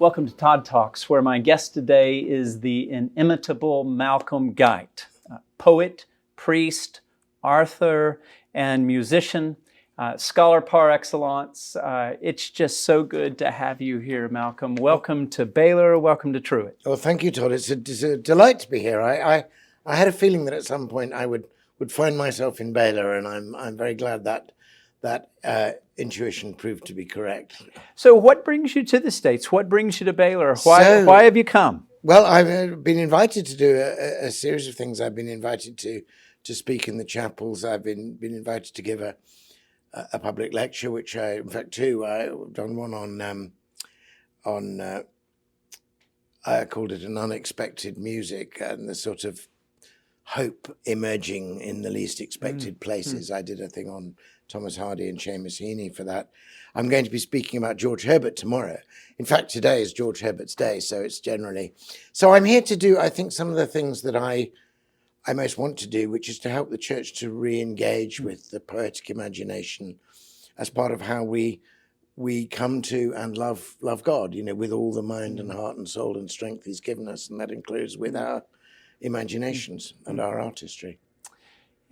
Welcome to Todd Talks, where my guest today is the inimitable Malcolm Guite, poet, priest, author, and musician, scholar par excellence. It's just so good to have you here, Malcolm. Welcome to Baylor. Welcome to Truett. Well, thank you, Todd. It's a delight to be here. I had a feeling that at some point I would find myself in Baylor, and I'm very glad that intuition proved to be correct. So what brings you to the States? What brings you to Baylor? Why have you come? Well, I've been invited to do a series of things. I've been invited to speak in the chapels. I've been invited to give a public lecture, which I've done one on I called it an unexpected music and the sort of hope emerging in the least expected places. I did a thing on Thomas Hardy and Seamus Heaney for that. I'm going to be speaking about George Herbert tomorrow. In fact, today is George Herbert's day, so I'm here to do, I think, some of the things that I most want to do, which is to help the church to re-engage with the poetic imagination as part of how we come to and love God, with all the mind and heart and soul and strength he's given us, and that includes with our imaginations and our artistry.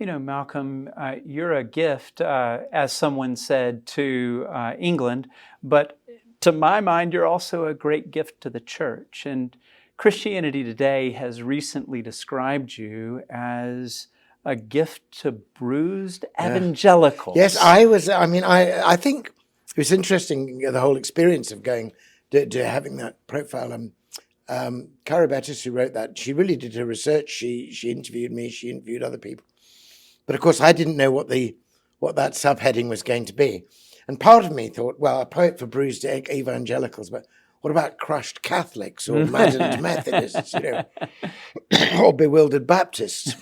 Malcolm, you're a gift, as someone said, to England, but to my mind, you're also a great gift to the church. And Christianity Today has recently described you as a gift to bruised evangelicals. Yes, I think it was interesting, the whole experience of going to having that profile. Cara Bettis, who wrote that, she really did her research. She interviewed me, she interviewed other people. But of course, I didn't know what that subheading was going to be. And part of me thought, well, a poet for bruised evangelicals, but what about crushed Catholics or maddened Methodists, or bewildered Baptists?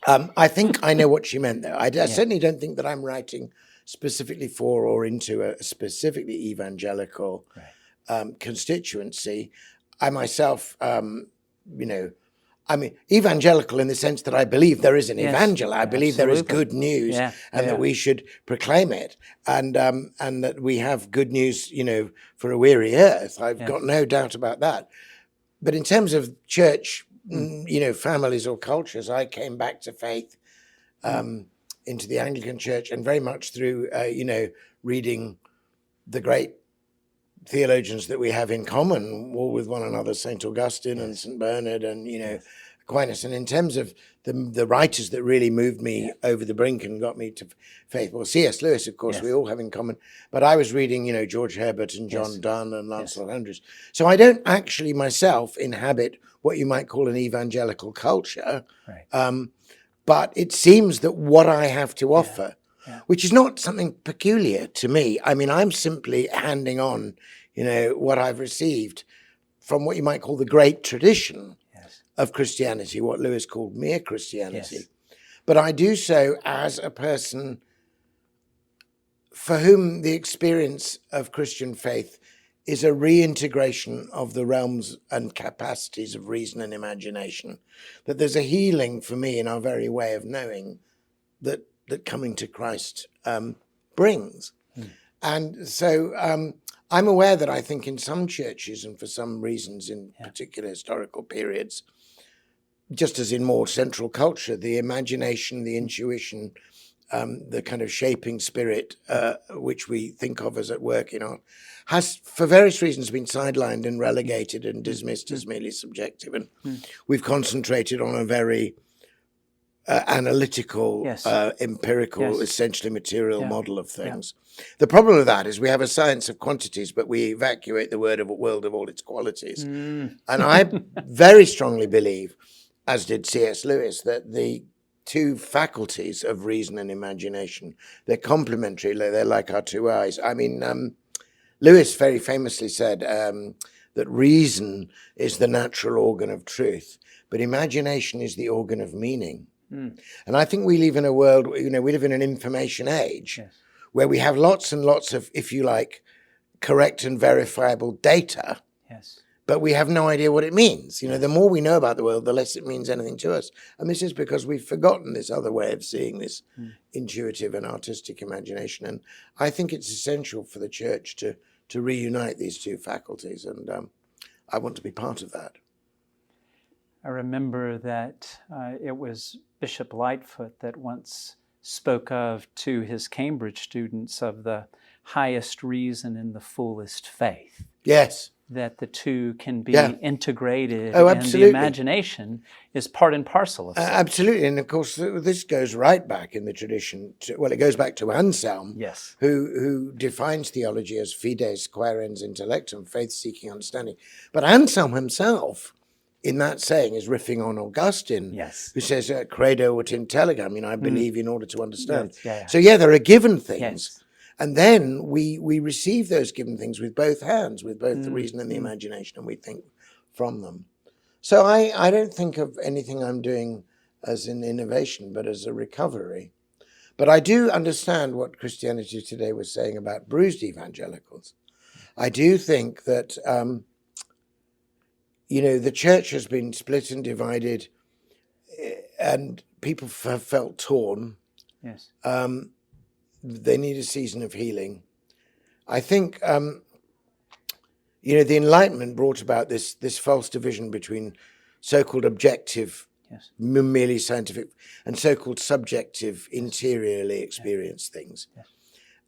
I think I know what she meant, though. I certainly don't think that I'm writing specifically for or into a specifically evangelical constituency. I myself, evangelical in the sense that I believe there is an evangel. I believe there is good news, and that we should proclaim it, and that we have good news, for a weary earth. I've got no doubt about that. But in terms of church, families or cultures, I came back to faith into the Anglican Church, and very much through, reading the great theologians that we have in common, all with one another, St. Augustine and St. Bernard and, Aquinas. And in terms of the writers that really moved me over the brink and got me to faith, well, C.S. Lewis, of course, we all have in common. But I was reading, George Herbert and John Donne and Lancelot Andrewes. So I don't actually myself inhabit what you might call an evangelical culture. Right. But it seems that what I have to offer, which is not something peculiar to me. I mean, I'm simply handing on, what I've received from what you might call the great tradition of Christianity, what Lewis called mere Christianity. Yes. But I do so as a person for whom the experience of Christian faith is a reintegration of the realms and capacities of reason and imagination. That there's a healing for me in our very way of knowing that coming to Christ brings. And so I'm aware that I think in some churches and for some reasons in particular historical periods, just as in more central culture, the imagination, the intuition, the kind of shaping spirit, which we think of as at work in art, has for various reasons been sidelined and relegated and dismissed as merely subjective. And we've concentrated on a very analytical, empirical, essentially material model of things. The problem with that is we have a science of quantities, but we evacuate the world of all its qualities. And I very strongly believe, as did C.S. Lewis, that the two faculties of reason and imagination, they're complementary, they're like our two eyes. I mean, Lewis very famously said that reason is the natural organ of truth, but imagination is the organ of meaning. And I think we live in a world, we live in an information age where we have lots and lots of, if you like, correct and verifiable data, but we have no idea what it means. The more we know about the world, the less it means anything to us. And this is because we've forgotten this other way of seeing this intuitive and artistic imagination. And I think it's essential for the church to to reunite these two faculties, and I want to be part of that. I remember that it was Bishop Lightfoot that once spoke of to his Cambridge students of the highest reason in the fullest faith. Yes. That the two can be integrated, oh, and the imagination is part and parcel of faith. Absolutely, and of course this goes right back in the tradition. It goes back to Anselm, yes, who defines theology as fides quaerens intellectum, faith-seeking understanding. But Anselm himself, in that saying, is riffing on Augustine, yes, who says, credo ut intelligam, I believe in order to understand. Yes. So there are given things. Yes. And then we receive those given things with both hands, with both the reason and the imagination, and we think from them. So I don't think of anything I'm doing as an innovation, but as a recovery. But I do understand what Christianity Today was saying about bruised evangelicals. I do think that, the church has been split and divided, and people have felt torn. Yes. They need a season of healing. I think, the Enlightenment brought about this false division between so-called objective, merely scientific, and so-called subjective, interiorly experienced things. Yes.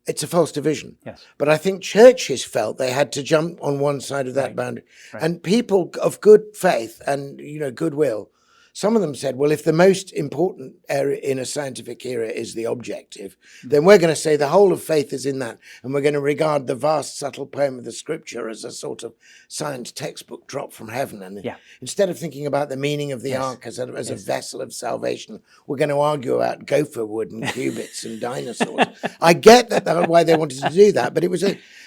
It's a false division. Yes. But I think churches felt they had to jump on one side of that boundary. Right. And people of good faith and, goodwill, some of them said, well, if the most important area in a scientific era is the objective, then we're going to say the whole of faith is in that. And we're going to regard the vast, subtle poem of the scripture as a sort of science textbook dropped from heaven. And instead of thinking about the meaning of the ark as a vessel of salvation, we're going to argue about gopher wood and cubits and dinosaurs. I get that why they wanted to do that, but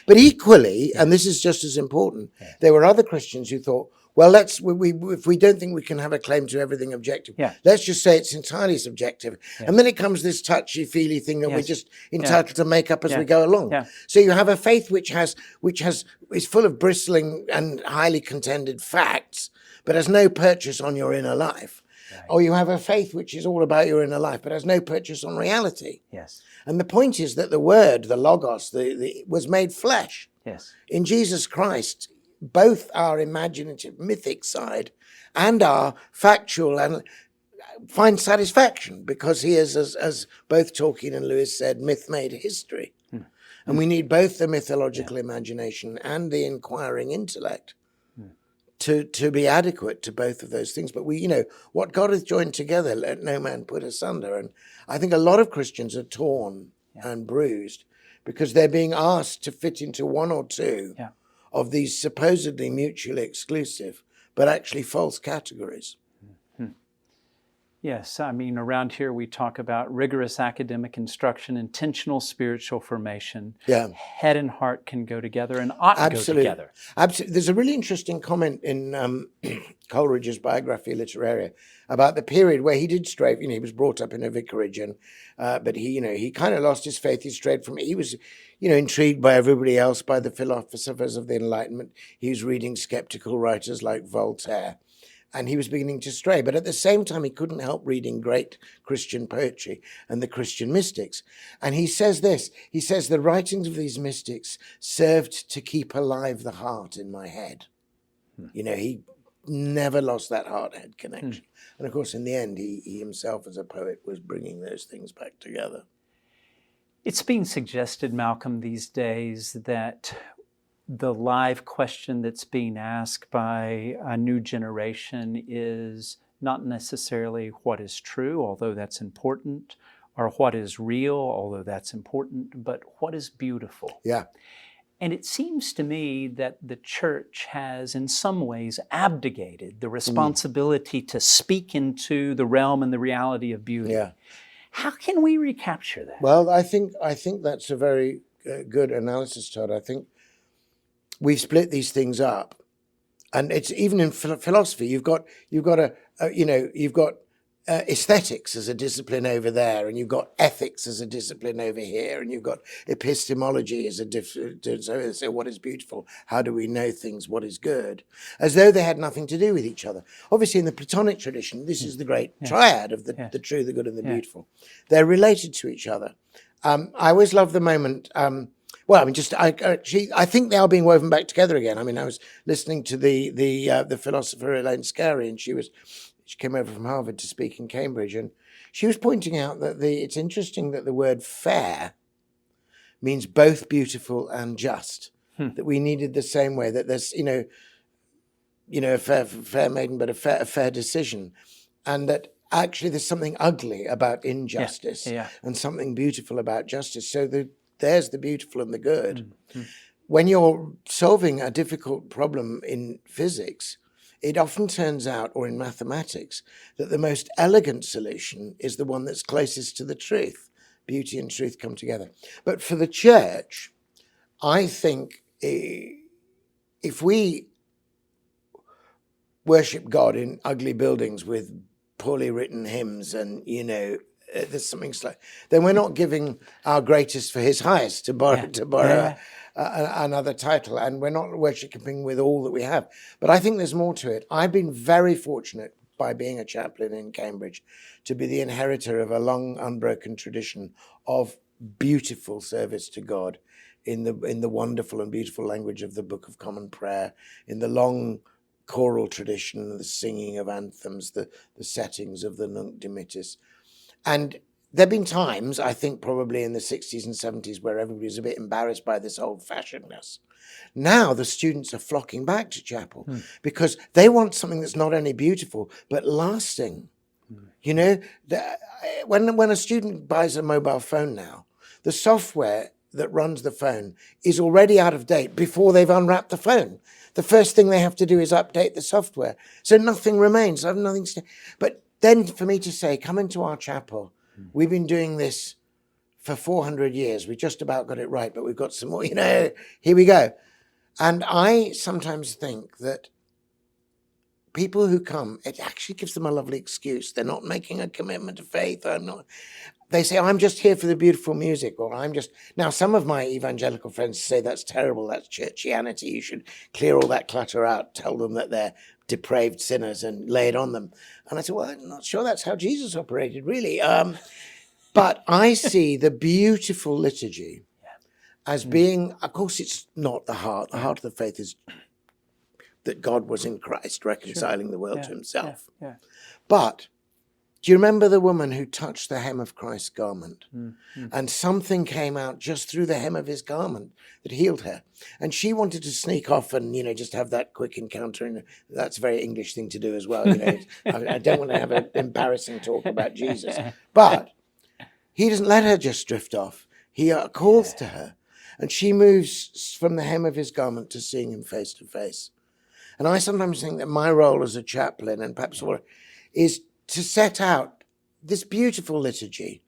but equally, and this is just as important, there were other Christians who thought, well, if we don't think we can have a claim to everything objective, let's just say it's entirely subjective. And then it comes this touchy-feely thing that we're just entitled to make up as we go along. So you have a faith which is full of bristling and highly contended facts, but has no purchase on your inner life. Right. Or you have a faith which is all about your inner life, but has no purchase on reality. Yes. And the point is that the word, the logos, was made flesh. Yes. In Jesus Christ, both our imaginative, mythic side and our factual and find satisfaction, because he is, as both Tolkien and Lewis said, myth made history. And we need both the mythological imagination and the inquiring intellect to be adequate to both of those things. But what God hath joined together, let no man put asunder. And I think a lot of Christians are torn and bruised because they're being asked to fit into one or two of these supposedly mutually exclusive, but actually false categories. Yes, I mean, around here we talk about rigorous academic instruction, intentional spiritual formation. Head and heart can go together and ought to go together. Absolutely. There's a really interesting comment in Coleridge's Biographia Literaria about the period where he did stray. He was brought up in a vicarage, and but he kind of lost his faith. He strayed from it. He was, intrigued by everybody else, by the philosophers of the Enlightenment. He was reading skeptical writers like Voltaire. And he was beginning to stray. But at the same time, he couldn't help reading great Christian poetry and the Christian mystics. And he says this, he says, the writings of these mystics served to keep alive the heart in my head. He never lost that heart-head connection. And of course, in the end, he himself as a poet was bringing those things back together. It's being suggested, Malcolm, these days that the live question that's being asked by a new generation is not necessarily what is true, although that's important, or what is real, although that's important, but what is beautiful. Yeah. And it seems to me that the church has in some ways abdicated the responsibility to speak into the realm and the reality of beauty. Yeah. How can we recapture that? Well, I think that's a very good analysis, Todd. I think we've split these things up, and it's even in philosophy. You've got aesthetics as a discipline over there, and you've got ethics as a discipline over here, and you've got epistemology as a so what is beautiful? How do we know things? What is good? As though they had nothing to do with each other. Obviously, in the Platonic tradition, this is the great triad of the true, the good, and the beautiful. They're related to each other. I always love the moment Well, I mean, I think they are being woven back together again. I mean, I was listening to the philosopher Elaine Scarry, and she came over from Harvard to speak in Cambridge, and she was pointing out that it's interesting that the word fair means both beautiful and just. That we needed the same way, that there's a fair maiden, but a fair decision, and that actually there's something ugly about injustice and something beautiful about justice. So there's the beautiful and the good. When you're solving a difficult problem in physics, it often turns out, or in mathematics, that the most elegant solution is the one that's closest to the truth. Beauty and truth come together. But for the church, I think if we worship God in ugly buildings with poorly written hymns and, there's something slight, then we're not giving our greatest for his highest, to borrow another title, and we're not worshipping with all that we have. But I think there's more to it. I've been very fortunate, by being a chaplain in Cambridge, to be the inheritor of a long unbroken tradition of beautiful service to God in the wonderful and beautiful language of the Book of Common Prayer, in the long choral tradition, the singing of anthems, the settings of the Nunc Dimittis. And there have been times, I think probably in the 60s and 70s, where everybody was a bit embarrassed by this old-fashionedness. Now the students are flocking back to chapel because they want something that's not only beautiful, but lasting. When a student buys a mobile phone now, the software that runs the phone is already out of date before they've unwrapped the phone. The first thing they have to do is update the software. So nothing remains. I have nothing to. But then for me to say, come into our chapel, we've been doing this for 400 years. We just about got it right, but we've got some more, here we go. And I sometimes think that people who come, it actually gives them a lovely excuse. They're not making a commitment to faith. They say, I'm just here for the beautiful music, or now some of my evangelical friends say that's terrible, that's churchianity, you should clear all that clutter out, tell them that they're depraved sinners and lay it on them. And I said, well, I'm not sure that's how Jesus operated, really. But I see the beautiful liturgy as being, of course, it's not the heart. The heart of the faith is that God was in Christ, reconciling the world to himself. But do you remember the woman who touched the hem of Christ's garment? And something came out just through the hem of his garment that healed her. And she wanted to sneak off and, just have that quick encounter. And that's a very English thing to do as well. I don't want to have an embarrassing talk about Jesus. But he doesn't let her just drift off. He calls to her. And she moves from the hem of his garment to seeing him face to face. And I sometimes think that my role as a chaplain, and perhaps all, is to set out this beautiful liturgy,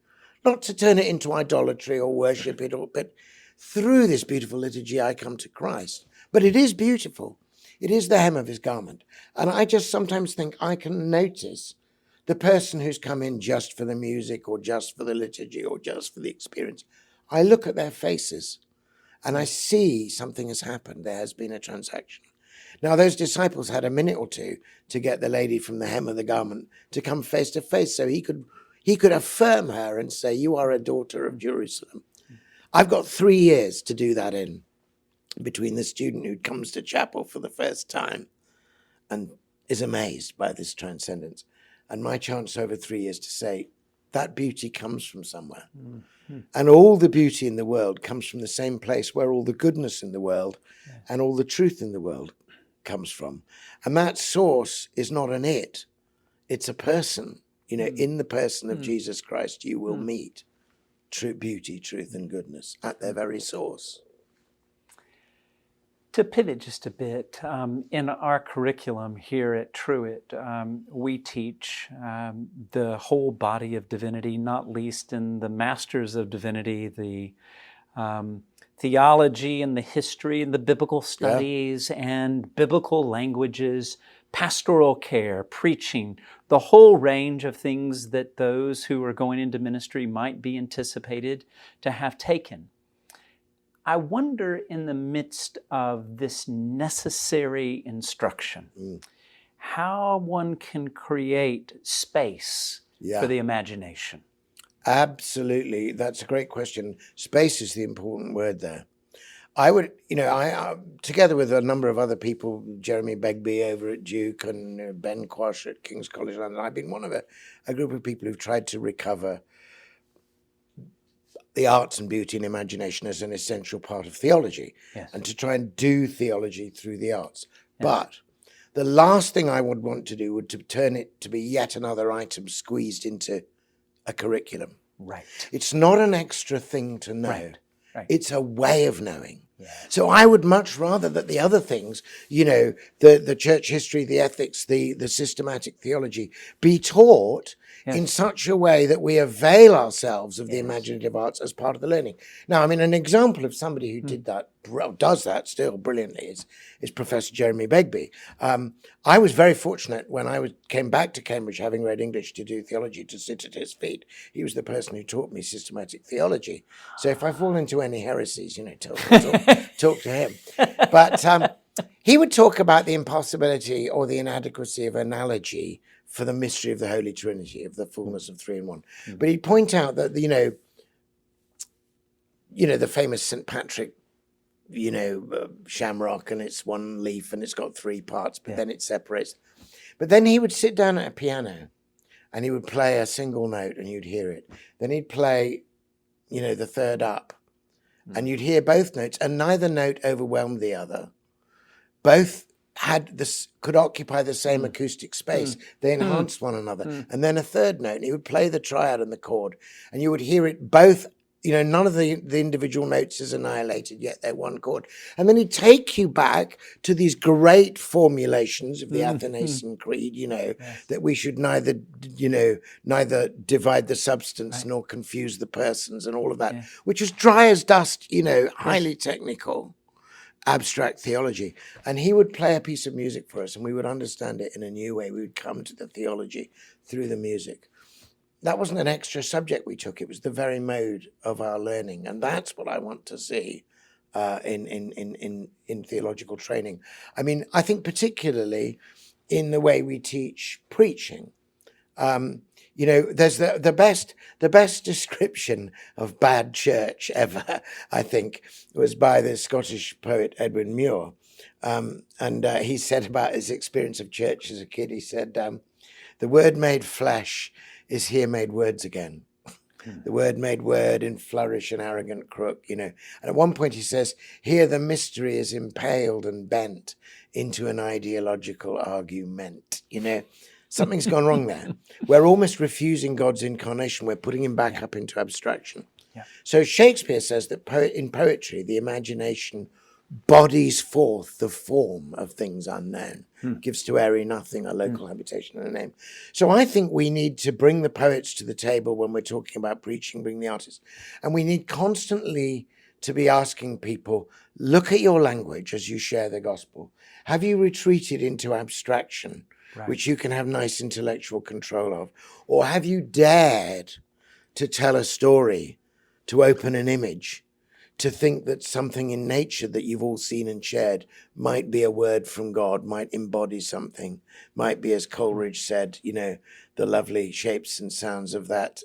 not to turn it into idolatry or worship it, but through this beautiful liturgy I come to Christ. But it is beautiful. It is the hem of his garment. And I just sometimes think I can notice the person who's come in just for the music or just for the liturgy or just for the experience. I look at their faces and I see something has happened. There has been a transaction. Now, those disciples had a minute or two to get the lady from the hem of the garment to come face to face so he could affirm her and say, you are a daughter of Jerusalem. I've got 3 years to do that in between the student who comes to chapel for the first time and is amazed by this transcendence, and my chance over 3 years to say, that beauty comes from somewhere. And all the beauty in the world comes from the same place where all the goodness in the world and all the truth in the world comes from. And that source is not an it's a person. In the person of Jesus Christ, you will meet true beauty, truth, and goodness at their very source. To pivot just a bit, in our curriculum here at Truett, we teach the whole body of divinity, not least in the Masters of Divinity, the theology and the history and the biblical studies and biblical languages, pastoral care, preaching, the whole range of things that those who are going into ministry might be anticipated to have taken. I wonder, in the midst of this necessary instruction, how one can create space for the imagination. Absolutely. That's a great question. Space is the important word there. I would, I together with a number of other people, Jeremy Begbie over at Duke and Ben Quash at King's College London, I've been one of a group of people who've tried to recover the arts and beauty and imagination as an essential part of theology, and to try and do theology through the arts. But the last thing I would want to do would to turn it to be yet another item squeezed into a curriculum. Right. It's not an extra thing to know. Right. It's a way of knowing. So I would much rather that the other things, the church history, the ethics, the systematic theology, be taught in such a way that we avail ourselves of the imaginative arts as part of the learning. Now, I mean, an example of somebody who does that still brilliantly is Professor Jeremy Begbie. I was very fortunate when I came back to Cambridge, having read English, to do theology, to sit at his feet. He was the person who taught me systematic theology. So if I fall into any heresies, talk to him. But he would talk about the impossibility or the inadequacy of analogy for the mystery of the Holy Trinity, of the fullness of three in one. But he'd point out that, the famous St. Patrick, shamrock, and it's one leaf and it's got three parts, but then it separates. But then he would sit down at a piano and he would play a single note and you'd hear it. Then he'd play, the third up, and you'd hear both notes, and neither note overwhelmed the other. Both could occupy the same acoustic space. They enhanced one another. And then a third note, and he would play the triad and the chord, and you would hear it both. None of the individual notes is annihilated, yet they're one chord. And then he'd take you back to these great formulations of the Athanasian Creed, that we should neither divide the substance nor confuse the persons and all of that, which is dry as dust, highly technical, abstract theology. And he would play a piece of music for us and we would understand it in a new way. We would come to the theology through the music. That wasn't an extra subject we took. It was the very mode of our learning. And that's what I want to see in theological training. I mean, I think particularly in the way we teach preaching. There's the best description of bad church ever, I think, was by the Scottish poet Edwin Muir. And he said about his experience of church as a kid, he said, the word made flesh is here made words again. The word made word in flourish and arrogant crook, And at one point he says, here the mystery is impaled and bent into an ideological argument, Something's gone wrong there. We're almost refusing God's incarnation. We're putting him back up into abstraction. So Shakespeare says that in poetry, the imagination bodies forth the form of things unknown, gives to airy nothing a local habitation and a name. So I think we need to bring the poets to the table when we're talking about preaching, bring the artists. And we need constantly to be asking people, look at your language as you share the gospel. Have you retreated into abstraction, which you can have nice intellectual control of? Or have you dared to tell a story, to open an image, to think that something in nature that you've all seen and shared might be a word from God, might embody something, might be, as Coleridge said, the lovely shapes and sounds of that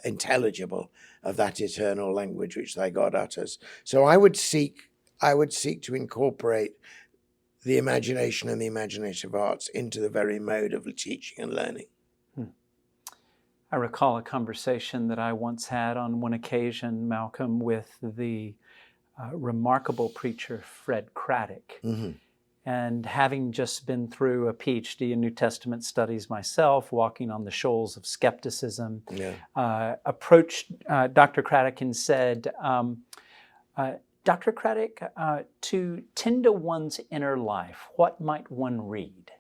intelligible, of that eternal language which thy God utters. So I would seek to incorporate the imagination and the imaginative arts into the very mode of teaching and learning. I recall a conversation that I once had on one occasion, Malcolm, with the remarkable preacher Fred Craddock. And having just been through a PhD in New Testament studies myself, walking on the shoals of skepticism, approached Dr. Craddock and said, Dr. Craddock, to tend to one's inner life, what might one read?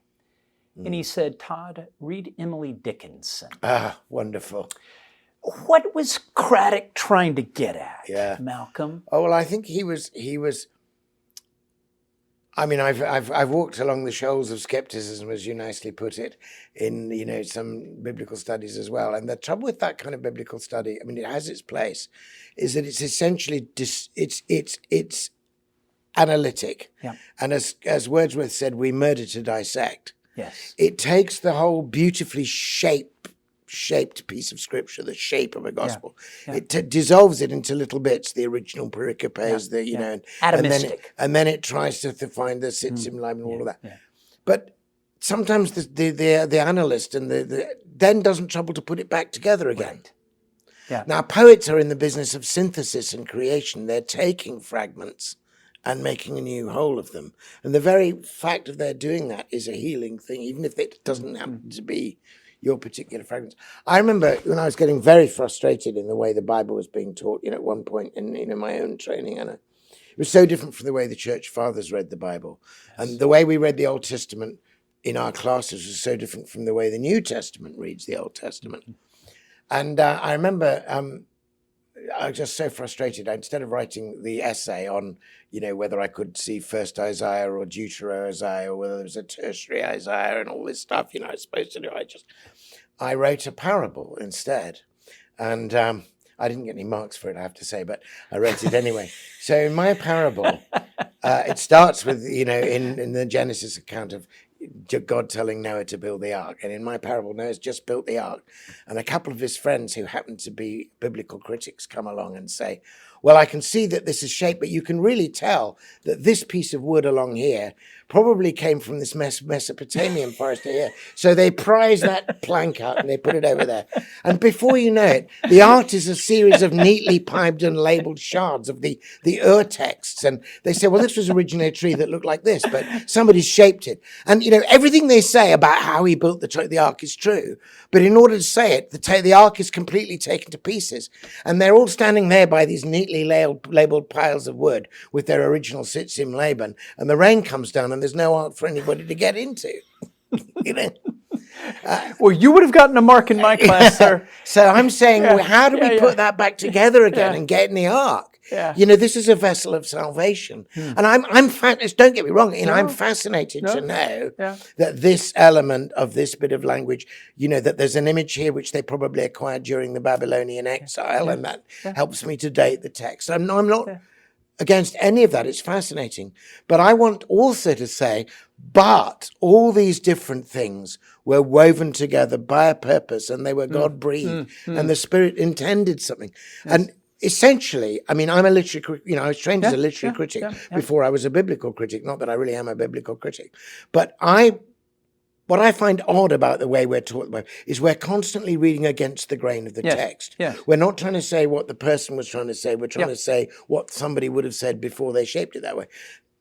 And he said, Todd, read Emily Dickinson. Ah, wonderful. What was Craddock trying to get at, Malcolm? Oh, well, I think he was. I mean, I've walked along the shoals of skepticism, as you nicely put it, in some biblical studies as well. And the trouble with that kind of biblical study, I mean, it has its place, is that it's essentially it's analytic. And as Wordsworth said, we murder to dissect. Yes. It takes the whole beautifully shaped shaped piece of scripture, the shape of a gospel. Yeah. It dissolves it into little bits, the original pericopes, atomistic. and then it tries to find the Sitzim Leib and all of that. Yeah. But sometimes the analyst and then doesn't trouble to put it back together again. Right. Yeah. Now, poets are in the business of synthesis and creation. They're taking fragments and making a new whole of them. And the very fact of their doing that is a healing thing, even if it doesn't happen to be your particular fragments. I remember when I was getting very frustrated in the way the Bible was being taught, at one point in my own training, and it was so different from the way the church fathers read the Bible. Yes. And the way we read the Old Testament in our classes was so different from the way the New Testament reads the Old Testament. And I remember I was just so frustrated. Instead of writing the essay on, whether I could see first Isaiah or Deutero Isaiah, or whether there was a tertiary Isaiah and all this stuff, I was supposed to do, I wrote a parable instead. And I didn't get any marks for it, I have to say, but I wrote it anyway. So in my parable, it starts with, in the Genesis account of God telling Noah to build the ark. And in my parable, Noah's just built the ark. And a couple of his friends who happen to be biblical critics come along and say, well, I can see that this is shaped, but you can really tell that this piece of wood along here probably came from this Mesopotamian forest here. So they prize that plank out and they put it over there. And before you know it, the art is a series of neatly piped and labeled shards of the Ur texts. And they say, well, this was originally a tree that looked like this, but somebody shaped it. And, everything they say about how he built the ark is true. But in order to say it, the ark is completely taken to pieces. And they're all standing there by these neatly labeled piles of wood with their original Sitzim Laban. And the rain comes down and there's no ark for anybody to get into. Well, you would have gotten a mark in my class, sir. So I'm saying, well, how do we put that back together again and get in the ark? Yeah. This is a vessel of salvation. And I'm don't get me wrong, I'm fascinated to know that this element of this bit of language, that there's an image here which they probably acquired during the Babylonian exile, and that helps me to date the text. I'm not against any of that. It's fascinating. But I want also to say, but all these different things were woven together by a purpose, and they were God-breathed, and the Spirit intended something. Yes. And essentially, I'm a literary, I was trained as a literary critic before I was a biblical critic. Not that I really am a biblical critic, but what I find odd about the way we're taught about is we're constantly reading against the grain of the text. Yes. We're not trying to say what the person was trying to say. We're trying to say what somebody would have said before they shaped it that way.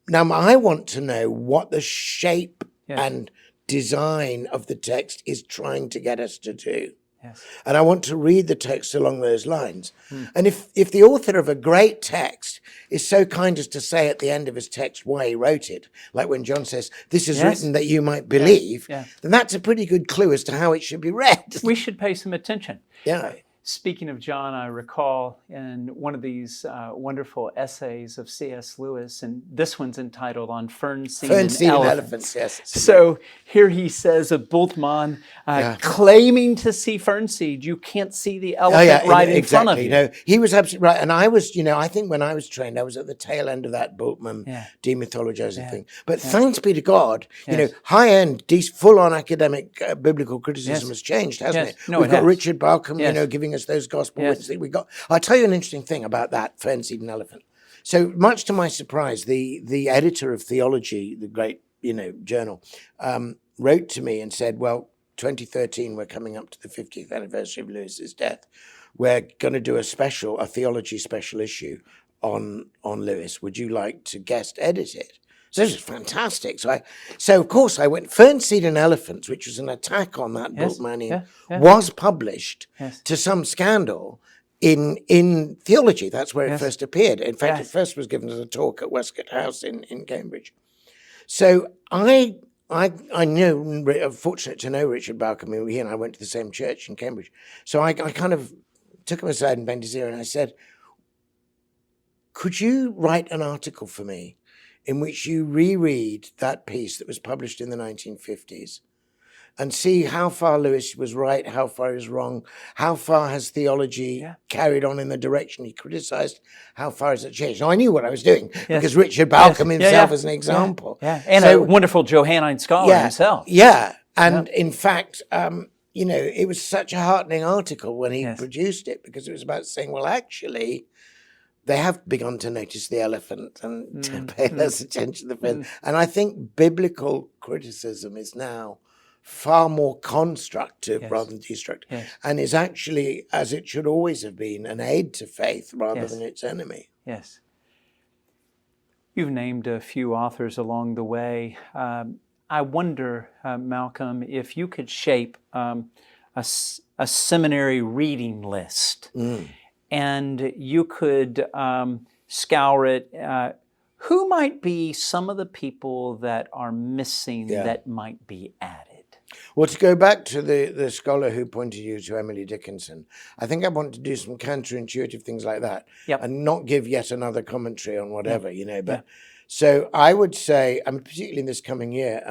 Now, I want to know what the shape and design of the text is trying to get us to do. Yes. And I want to read the text along those lines. And if the author of a great text is so kind as to say at the end of his text why he wrote it, like when John says, this is written that you might believe, then that's a pretty good clue as to how it should be read. We should pay some attention. Yeah. Speaking of John, I recall in one of these wonderful essays of C.S. Lewis, and this one's entitled On Fern Seed and Elephants. Yes. So here he says of Bultmann, claiming to see fern seed, you can't see the elephant in front of you. No, he was absolutely right. And I was, I think when I was trained, I was at the tail end of that Bultmann demythologizing thing. But thanks be to God, high-end, full-on academic biblical criticism has changed, hasn't it? No, We've got Richard Balcom, giving us those gospel witnesses. I'll tell you an interesting thing about that fern seed and elephant. So much to my surprise, the editor of Theology, the great journal, wrote to me and said, well, 2013, we're coming up to the 50th anniversary of Lewis's death. We're going to do a theology special issue on Lewis. Would you like to guest edit it? So this is fantastic. So of course I went. Fern Seed and Elephants, which was an attack on that Bultmannian, was published to some scandal in theology. That's where it first appeared. In fact, it first was given as a talk at Westcott House in Cambridge. So I'm fortunate to know Richard Balcom. He and I went to the same church in Cambridge. So I kind of took him aside and bent his ear and I said, could you write an article for me in which you reread that piece that was published in the 1950s and see how far Lewis was right, how far he was wrong, how far has theology carried on in the direction he criticized, how far has it changed? Now, I knew what I was doing because Richard Balcom himself is an example. And a wonderful Johannine scholar himself. Yeah, and in fact, it was such a heartening article when he produced it, because it was about saying, well, actually, they have begun to notice the elephant and to pay less attention to the fence. And I think biblical criticism is now far more constructive rather than destructive, and is actually, as it should always have been, an aid to faith rather than its enemy. Yes. You've named a few authors along the way. I wonder, Malcolm, if you could shape a seminary reading list, and you could scour it. Who might be some of the people that are missing that might be added? Well, to go back to the scholar who pointed you to Emily Dickinson, I think I want to do some counterintuitive things like that, and not give yet another commentary on whatever, But so I would say, particularly in this coming year,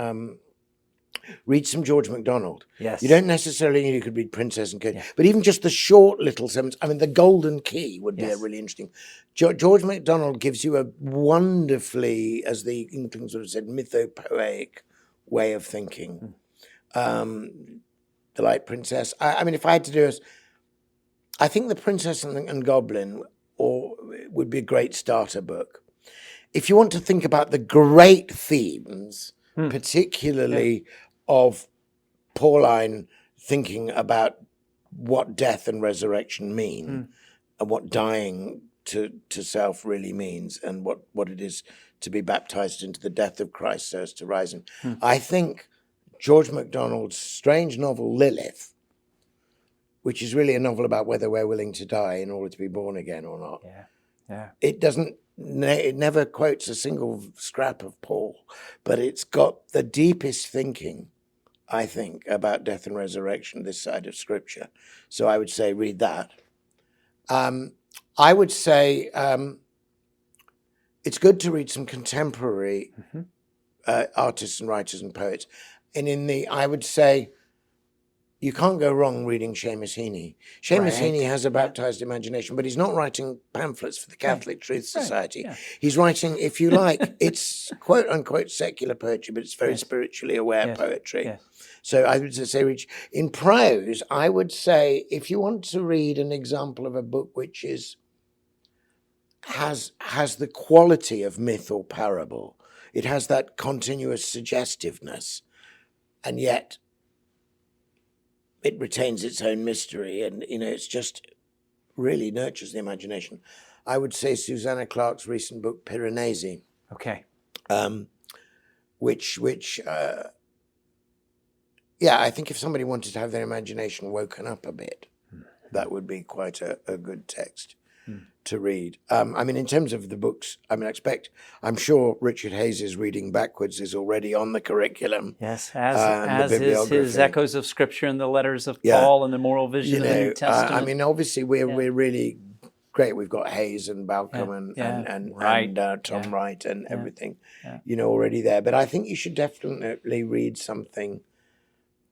read some George MacDonald. Yes. You don't necessarily need, you could read Princess and Code, but even just the short little segments. The Golden Key would be a really interesting. George MacDonald gives you a wonderfully, as the Inklings would have said, mythopoeic way of thinking. The Light Princess. If I had to do this, I think The Princess and Goblin would be a great starter book. If you want to think about the great themes, particularly of Pauline thinking about what death and resurrection mean, and what dying to self really means, and what it is to be baptized into the death of Christ so as to rise him. I think George MacDonald's strange novel Lilith, which is really a novel about whether we're willing to die in order to be born again or not. It never quotes a single scrap of Paul, but it's got the deepest thinking, I think, about death and resurrection this side of Scripture. So I would say read that. I would say it's good to read some contemporary artists and writers and poets. And I would say, you can't go wrong reading Seamus Heaney. Seamus Heaney has a baptized imagination, but he's not writing pamphlets for the Catholic Truth Society. He's writing, if you like, it's quote unquote secular poetry, but it's very spiritually aware poetry. So I would say read. In prose, I would say, if you want to read an example of a book which has the quality of myth or parable, it has that continuous suggestiveness, and yet it retains its own mystery, and it's just really nurtures the imagination. I would say Susanna Clarke's recent book Piranesi. Okay. Which I think if somebody wanted to have their imagination woken up a bit, that would be quite a good text to read. In terms of the books, I'm sure Richard Hayes's Reading Backwards is already on the curriculum. Yes, as is his Echoes of Scripture and the Letters of Paul and the Moral Vision of the New Testament. Obviously we're really great. We've got Hayes and Balcom and Tom Wright and everything, already there. But I think you should definitely read something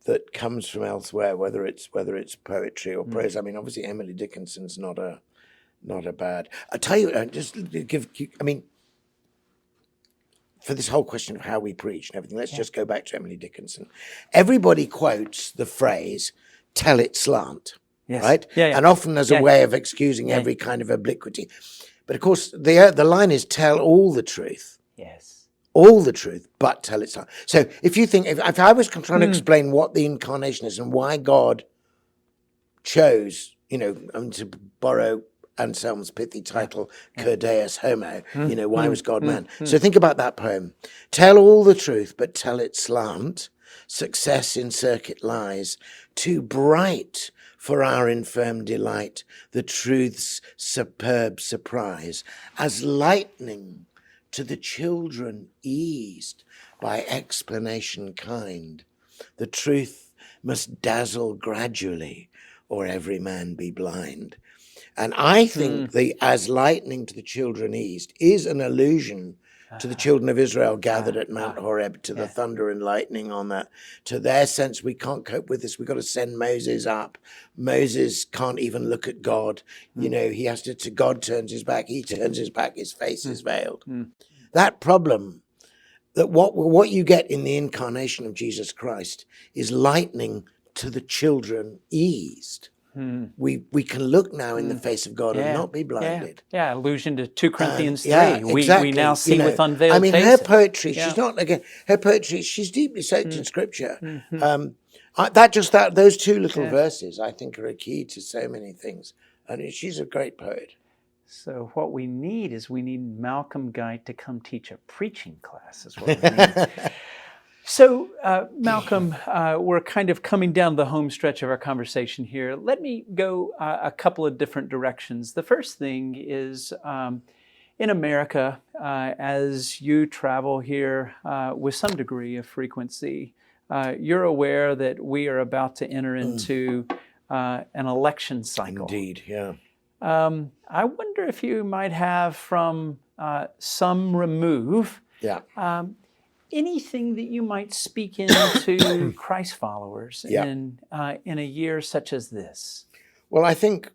that comes from elsewhere, whether it's poetry or prose. Obviously Emily Dickinson's not a bad. I tell you, just to give. For this whole question of how we preach and everything, let's just go back to Emily Dickinson. Everybody quotes the phrase "tell it slant," right? And often as a way of excusing every kind of obliquity. But of course, the line is "tell all the truth." Yes. All the truth, but tell it slant. So if you think, if I was trying to explain what the incarnation is and why God chose, to borrow Anselm's pithy title, Cur Deus Homo, why was God man? So think about that poem. Tell all the truth, but tell it slant. Success in circuit lies, too bright for our infirm delight, the truth's superb surprise, as lightning to the children eased by explanation kind. The truth must dazzle gradually, or every man be blind. And I think the as lightning to the children eased is an allusion to the children of Israel gathered at Mount Horeb, to the thunder and lightning on that, to their sense, we can't cope with this, we've got to send Moses up. Moses can't even look at God. He has to God turns his back, he turns his back, his face is veiled. That problem, that what you get in the incarnation of Jesus Christ is lightning to the children eased. We can look now in the face of God and not be blinded. Yeah, allusion to 2 Corinthians 3. Exactly. We now see with unveiled faces. Her poetry, she's not, again, her poetry, she's deeply soaked in scripture. Those 2 little verses, I think, are a key to so many things. And she's a great poet. So what we need Malcolm Guite to come teach a preaching class is what we need. So, Malcolm, we're kind of coming down the home stretch of our conversation here. Let me go a couple of different directions. The first thing is, in America, as you travel here with some degree of frequency, you're aware that we are about to enter into an election cycle. Indeed, yeah. I wonder if you might have, from some remove, anything that you might speak into Christ followers in a year such as this? Well, I think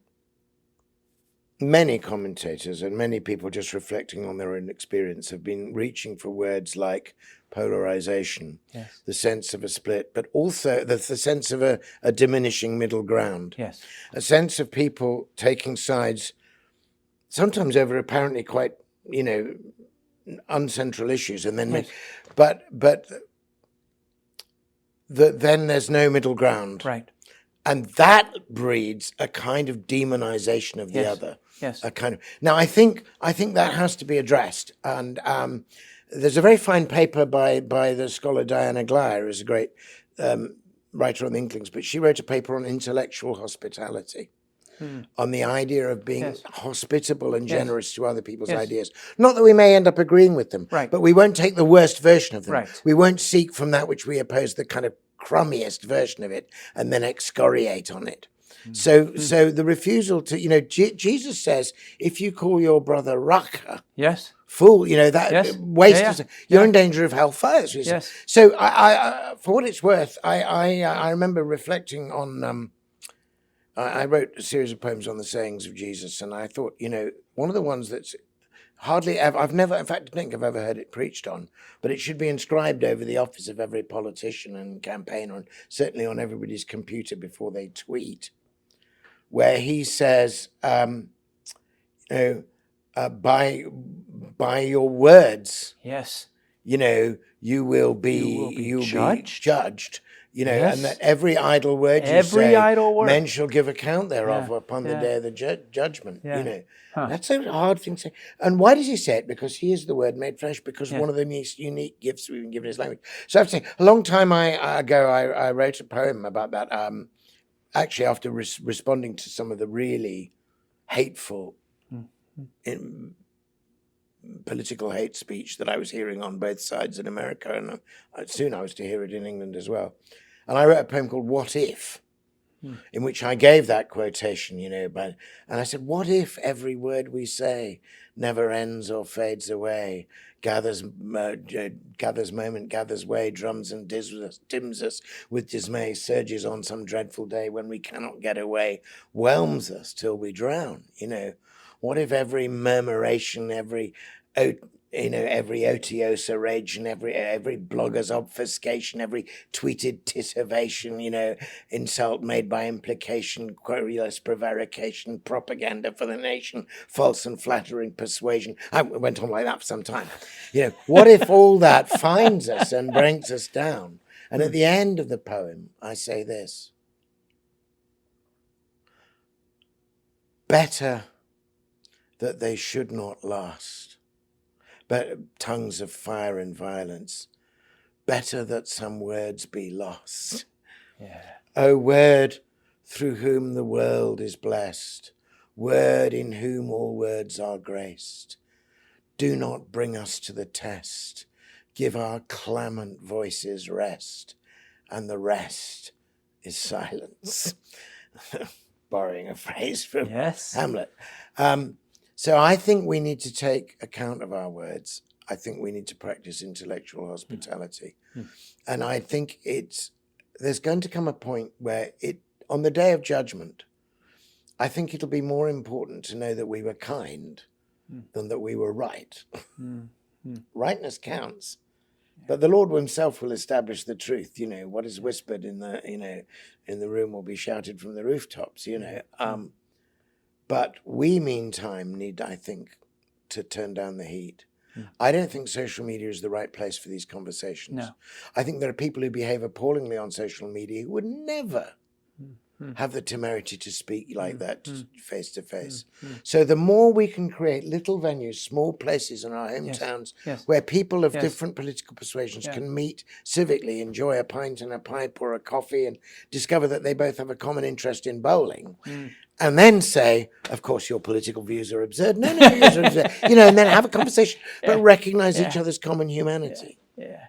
many commentators and many people just reflecting on their own experience have been reaching for words like polarization, the sense of a split, but also the sense of a diminishing middle ground, a sense of people taking sides, sometimes over apparently quite, uncentral issues, and then then there's no middle ground, right? And that breeds a kind of demonization of the other. Yes. A kind of now. I think that has to be addressed. And there's a very fine paper by the scholar Diana Glyer, who's a great writer on the Inklings, but she wrote a paper on intellectual hospitality. On the idea of being hospitable and generous to other people's ideas. Not that we may end up agreeing with them, but we won't take the worst version of them. Right. We won't seek from that which we oppose the kind of crummiest version of it and then excoriate on it. So the refusal to, Jesus says, if you call your brother Raka, fool, that waste, you're in danger of hellfire. So I, for what it's worth, I remember reflecting on, I wrote a series of poems on the sayings of Jesus, and I thought, one of the ones that's hardly ever, I've never, in fact, I don't think I've ever heard it preached on, but it should be inscribed over the office of every politician and campaigner, and certainly on everybody's computer before they tweet, where he says, by your words, you will be judged. And that every idle word you say, men shall give account thereof upon the day of the judgment. That's a hard thing to say. And why does he say it? Because he is the Word made flesh, because one of the most unique gifts we've been given is language. So I have to say, a long time ago, I wrote a poem about that, actually after responding to some of the really hateful political hate speech that I was hearing on both sides in America, and soon I was to hear it in England as well. And I wrote a poem called What If, in which I gave that quotation, and I said, what if every word we say never ends or fades away, gathers moment, gathers way, drums and dims us with dismay, surges on some dreadful day when we cannot get away, whelms us till we drown, What if every murmuration, every otiosa rage, and every blogger's obfuscation, every tweeted titivation, insult made by implication, querulous prevarication, propaganda for the nation, false and flattering persuasion. I went on like that for some time. What if all that finds us and brings us down? And at the end of the poem, I say this: better that they should not last, but tongues of fire and violence, better that some words be lost. O word through whom the world is blessed, word in whom all words are graced, do not bring us to the test, give our clamant voices rest, and the rest is silence. Borrowing a phrase from Hamlet. So I think we need to take account of our words. I think we need to practice intellectual hospitality. And I think there's going to come a point where on the day of judgment, I think it'll be more important to know that we were kind than that we were right. Rightness counts. But the Lord himself will establish the truth. What is whispered in the room will be shouted from the rooftops. But we, meantime, need, I think, to turn down the heat. I don't think social media is the right place for these conversations. No. I think there are people who behave appallingly on social media who would never have the temerity to speak like that face to face. So the more we can create little venues, small places in our hometowns where people of different political persuasions can meet civically, enjoy a pint and a pipe or a coffee, and discover that they both have a common interest in bowling, and then say, of course, your political views are absurd. No, your views are absurd. And then have a conversation, but recognize each other's common humanity. Yeah.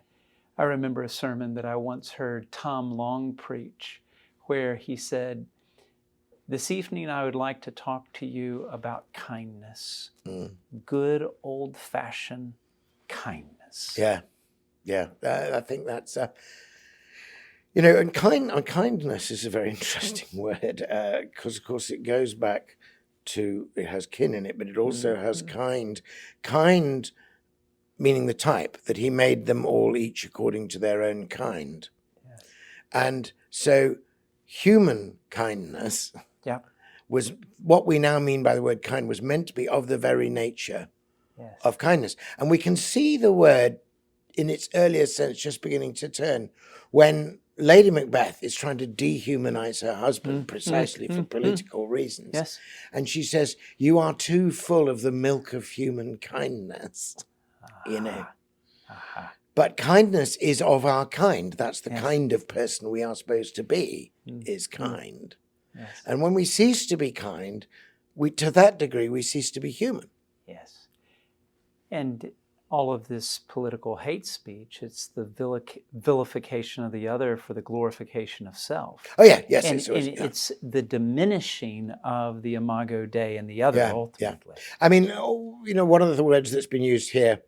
I remember a sermon that I once heard Tom Long preach, where he said, "This evening I would like to talk to you about kindness, good old-fashioned kindness." Yeah. I think that's, and kindness is a very interesting word, because of course it goes back to, it has kin in it, but it also has kind meaning the type, that he made them all each according to their own kind. Yes. And so human kindness was, what we now mean by the word kind, was meant to be of the very nature of kindness. And we can see the word in its earlier sense just beginning to turn when Lady Macbeth is trying to dehumanize her husband precisely for political reasons. Yes. And she says, "You are too full of the milk of human kindness," But kindness is of our kind. That's the kind of person we are supposed to be, is kind. Yes. And when we cease to be kind, to that degree, we cease to be human. Yes. And all of this political hate speech, it's the vilification of the other for the glorification of self. Oh, yeah, yes. And it's the diminishing of the imago Dei and the other, ultimately. Yeah. I mean, one of the words that's been used here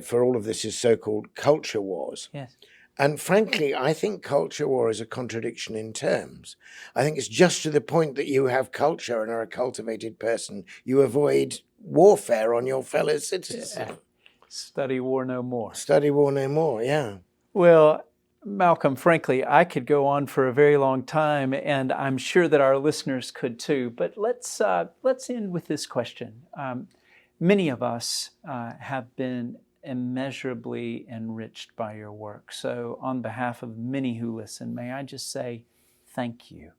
for all of this is so-called culture wars. Yes. And frankly, I think culture war is a contradiction in terms. I think it's just to the point that you have culture and are a cultivated person, you avoid warfare on your fellow citizens. Yeah. Study war no more. Study war no more, yeah. Well, Malcolm, frankly, I could go on for a very long time, and I'm sure that our listeners could too. But let's end with this question. Many of us have been immeasurably enriched by your work. So on behalf of many who listen, may I just say thank you.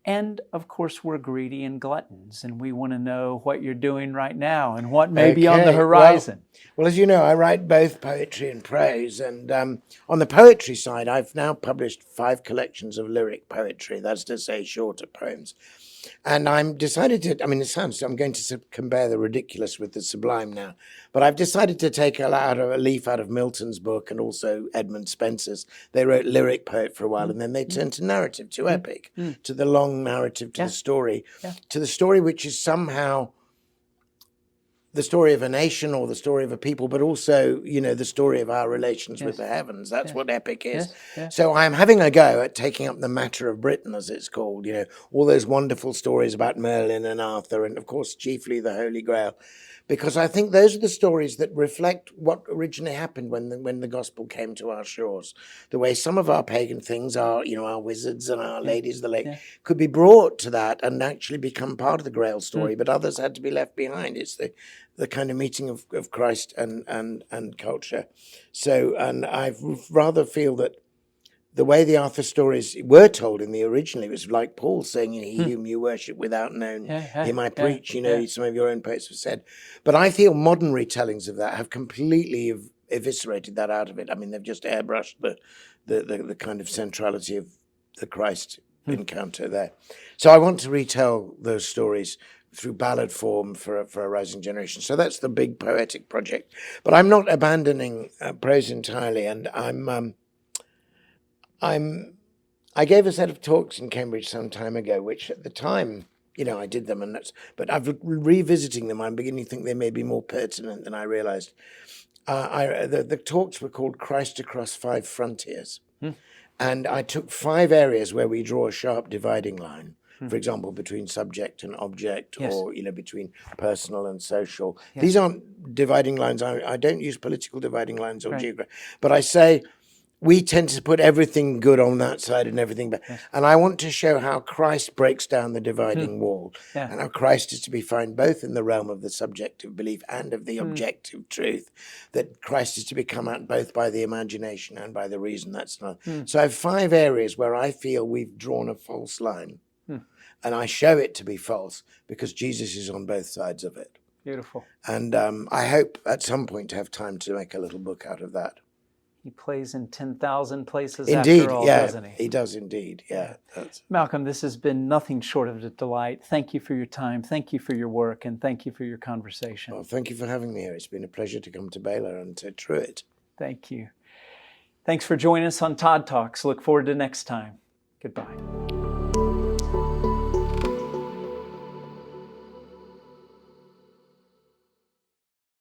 And of course, we're greedy and gluttons, and we want to know what you're doing right now and what may be on the horizon. Well, as you know, I write both poetry and prose. And on the poetry side, I've now published 5 collections of lyric poetry, that's to say shorter poems. And I'm decided to, I'm going to compare the ridiculous with the sublime now, but I've decided to take a leaf out of Milton's book and also Edmund Spencer's. They wrote lyric poet for a while, and then they turned to narrative, to epic, to the long narrative, to the story which is somehow the story of a nation or the story of a people, but also, the story of our relations with the heavens. That's what epic is. So I'm having a go at taking up the matter of Britain, as it's called, all those wonderful stories about Merlin and Arthur, and of course, chiefly the Holy Grail, because I think those are the stories that reflect what originally happened when the gospel came to our shores. The way some of our pagan things, our wizards and our ladies of the lake, could be brought to that and actually become part of the Grail story, but others had to be left behind. It's the kind of meeting of Christ and culture. So, and I rather feel that the way the Arthur stories were told in the original, it was like Paul saying, he whom you worship without knowing him I preach, some of your own poets have said. But I feel modern retellings of that have completely eviscerated that out of it. I mean, they've just airbrushed the kind of centrality of the Christ encounter there. So I want to retell those stories through ballad form for a rising generation. So that's the big poetic project. But I'm not abandoning prose entirely, and I gave a set of talks in Cambridge some time ago, which at the time, I did them, but I've revisiting them. I'm beginning to think they may be more pertinent than I realized. The talks were called Christ Across 5 Frontiers. And I took 5 areas where we draw a sharp dividing line. for example, between subject and object, Yes. or between personal and social. Yes. These aren't dividing lines. I don't use political dividing lines or Right. geographic, but I say we tend to put everything good on that side and everything bad. Yes. And I want to show how Christ breaks down the dividing wall, Yeah. and how Christ is to be found both in the realm of the subjective belief and of the objective truth, that Christ is to be come at both by the imagination and by the reason. That's not. So I have 5 areas where I feel we've drawn a false line, and I show it to be false because Jesus is on both sides of it. Beautiful. And I hope at some point to have time to make a little book out of that. He plays in 10,000 places Indeed, after all, yeah, doesn't he? He does indeed, yeah. Malcolm, this has been nothing short of a delight. Thank you for your time. Thank you for your work. And thank you for your conversation. Well, thank you for having me here. It's been a pleasure to come to Baylor and to Truett. Thank you. Thanks for joining us on Todd Talks. Look forward to next time. Goodbye.